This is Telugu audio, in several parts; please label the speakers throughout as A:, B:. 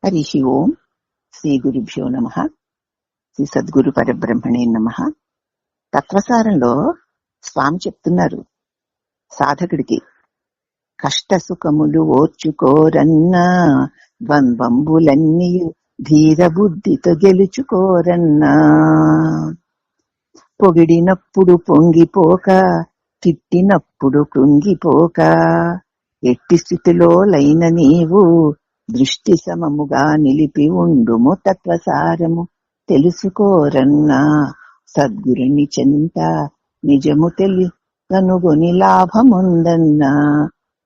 A: హరి ఓం. శ్రీ గురుభ్యో నమః. శ్రీ సద్గురు పరబ్రహ్మణే నమః. తత్వసారంలో స్వామి చెప్తున్నారు సాధకుడికి, కష్ట సుఖములు ఓర్చుకోరన్నా, ద్వంద్వంబులన్నీ ధీర బుద్ధితో గెలుచుకోరన్నా. పొగిడినప్పుడు పొంగిపోక, తిట్టినప్పుడు కృంగిపోక, ఎట్టి స్థితిలో లైన నీవు దృష్టి సమముగా నిలిపి ఉండుము. తత్వసారము తెలుసుకోరన్నా, సద్గురుని చెంత నిజము కనుగొని లాభముందన్నా.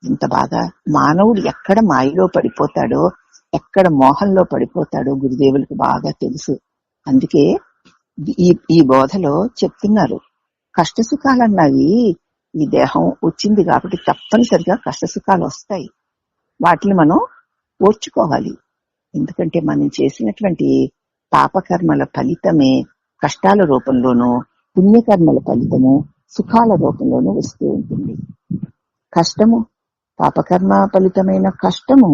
A: ఇంత బాగా మానవుడు ఎక్కడ మాయలో పడిపోతాడో, ఎక్కడ మోహంలో పడిపోతాడో గురుదేవులకు బాగా తెలుసు. అందుకే ఈ బోధలో చెప్తున్నారు, కష్ట సుఖాలన్నవి ఈ దేహం వచ్చింది కాబట్టి తప్పనిసరిగా కష్ట సుఖాలు వస్తాయి. వాటిని మనం ఓర్చుకోవాలి. ఎందుకంటే మనం చేసినటువంటి పాపకర్మల ఫలితమే కష్టాల రూపంలోనూ, పుణ్యకర్మల ఫలితము సుఖాల రూపంలోనూ వస్తూ ఉంటుంది. కష్టము, పాపకర్మ ఫలితమైన కష్టము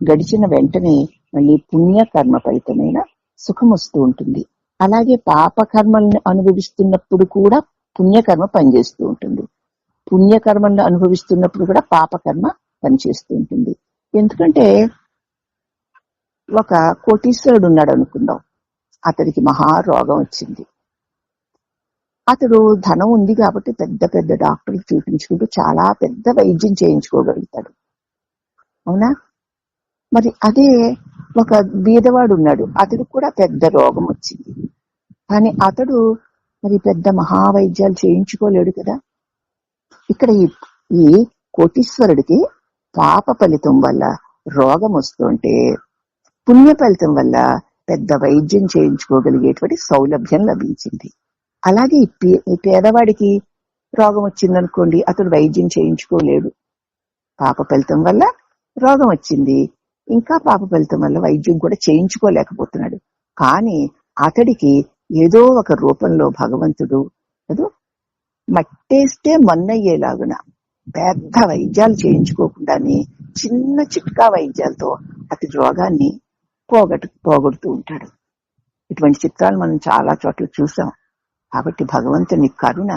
A: గడిచిన వెంటనే మళ్ళీ పుణ్యకర్మ ఫలితమైన సుఖం వస్తూ ఉంటుంది. అలాగే పాపకర్మల్ని అనుభవిస్తున్నప్పుడు కూడా పుణ్యకర్మ పనిచేస్తూ ఉంటుంది. పుణ్యకర్మలను అనుభవిస్తున్నప్పుడు కూడా పాపకర్మ పనిచేస్తూ ఉంటుంది. ఎందుకంటే ఒక కోటీశ్వరుడు ఉన్నాడు అనుకుందాం, అతడికి మహారోగం వచ్చింది. అతడు ధనం ఉంది కాబట్టి పెద్ద పెద్ద డాక్టర్లు చూపించుకుంటూ చాలా పెద్ద వైద్యం చేయించుకోగలుగుతాడు, అవునా? మరి అదే ఒక బీదవాడు ఉన్నాడు, అతడికి కూడా పెద్ద రోగం వచ్చింది, కానీ అతడు మరి పెద్ద మహావైద్యాలు చేయించుకోలేడు కదా. ఇక్కడ ఈ కోటీశ్వరుడికి పాప ఫలితం వల్ల రోగం వస్తుంటే పుణ్య ఫలితం వల్ల పెద్ద వైద్యం చేయించుకోగలిగేటువంటి సౌలభ్యం లభించింది. అలాగే ఈ పేదవాడికి రోగం వచ్చిందనుకోండి, అతడు వైద్యం చేయించుకోలేడు. పాప ఫలితం వల్ల రోగం వచ్చింది, ఇంకా పాప ఫలితం వల్ల వైద్యం కూడా చేయించుకోలేకపోతున్నాడు. కానీ అతడికి ఏదో ఒక రూపంలో భగవంతుడు మట్టేస్తే మన్నయ్యేలాగున పెద్ద వైద్యాలు చేయించుకోకుండానే చిన్న చిట్కా వైద్యాలతో అతి రోగాన్ని పోగొడుతూ ఉంటాడు. ఇటువంటి చిత్రాలు మనం చాలా చోట్ల చూసాం. కాబట్టి భగవంతుని కరుణ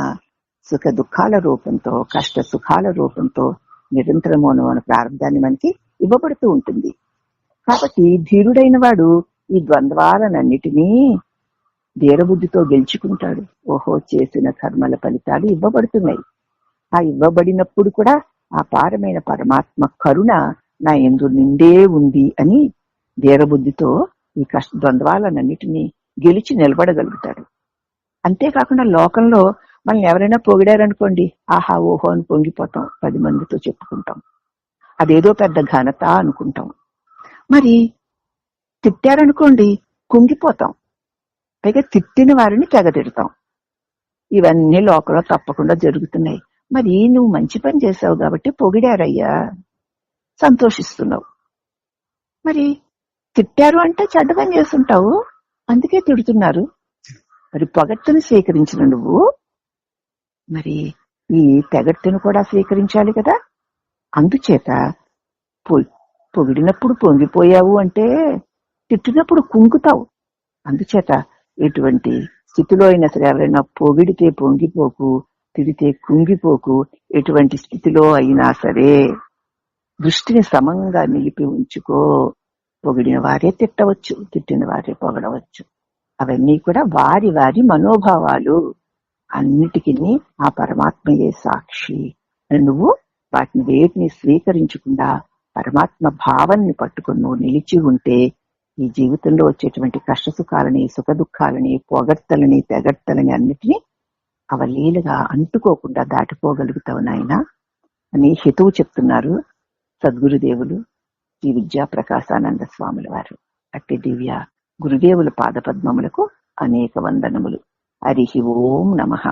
A: సుఖ దుఃఖాల రూపంతో, కష్ట సుఖాల రూపంతో నిరంతరము మన ప్రారంభాన్ని మనకి ఇవ్వబడుతూ ఉంటుంది. కాబట్టి ధీరుడైన వాడు ఈ ద్వంద్వాలన్నిటినీ ధీరబుద్ధితో గెలుచుకుంటాడు. ఓహో, చేసిన కర్మల ఫలితాలు ఇవ్వబడుతున్నాయి. ఆ ఇవ్వబడినప్పుడు కూడా ఆ పారమైన పరమాత్మ కరుణ నా యందు నిండే ఉంది అని ధీరబుద్ధితో ఈ ద్వంద్వాలన్నిటినీ గెలిచి నిలబడగలుగుతాడు. అంతేకాకుండా లోకంలో మనల్ని ఎవరైనా పొగిడారనుకోండి, ఆహా ఓహో అని పొంగిపోతాం, 10 మందితో చెప్పుకుంటాం, అదేదో పెద్ద ఘనత అనుకుంటాం. మరి తిట్టారనుకోండి, కుంగిపోతాం, పైగా తిట్టిన వారిని తెగతిడతాం. ఇవన్నీ లోకంలో తప్పకుండా జరుగుతున్నాయి. మరి నువ్వు మంచి పని చేసావు కాబట్టి పొగిడారయ్యా, సంతోషిస్తున్నావు. మరి తిట్టారు అంటే చెడ్డ పని చేస్తుంటావు, అందుకే తిడుతున్నారు. మరి పొగట్టును స్వీకరించిన నువ్వు మరి ఈ తెగట్టును కూడా స్వీకరించాలి కదా. అందుచేత పొగిడినప్పుడు పొంగిపోయావు అంటే తిట్టినప్పుడు కుంగుతావు. అందుచేత ఎటువంటి స్థితిలో అయినా సరే ఎవరైనా పొగిడితే పొంగిపోకు, తిడితే కుంగిపోకు. ఎటువంటి స్థితిలో అయినా సరే దృష్టిని సమంగా నిలిపి ఉంచుకో. పొగిడిన వారే తిట్టవచ్చు, తిట్టిన వారే పొగడవచ్చు. అవన్నీ కూడా వారి వారి మనోభావాలు. అన్నిటికీ ఆ పరమాత్మయే సాక్షి అని నువ్వు వాటిని వేటిని స్వీకరించకుండా పరమాత్మ భావాన్ని పట్టుకుని నువ్వు నిలిచి ఉంటే ఈ జీవితంలో వచ్చేటువంటి కష్ట సుఖాలని, సుఖ దుఃఖాలని, పొగడ్తలని, తెగడ్తలని అన్నిటినీ అవలీలుగా అంటుకోకుండా దాటిపోగలుగుతావు నాయన అని హితువు చెప్తున్నారు సద్గురుదేవులు శ్రీ విద్యా ప్రకాశానంద స్వాముల వారు. అట్టి దివ్య గురుదేవుల పాదపద్మములకు అనేక వందనములు. హరి ఓం నమః.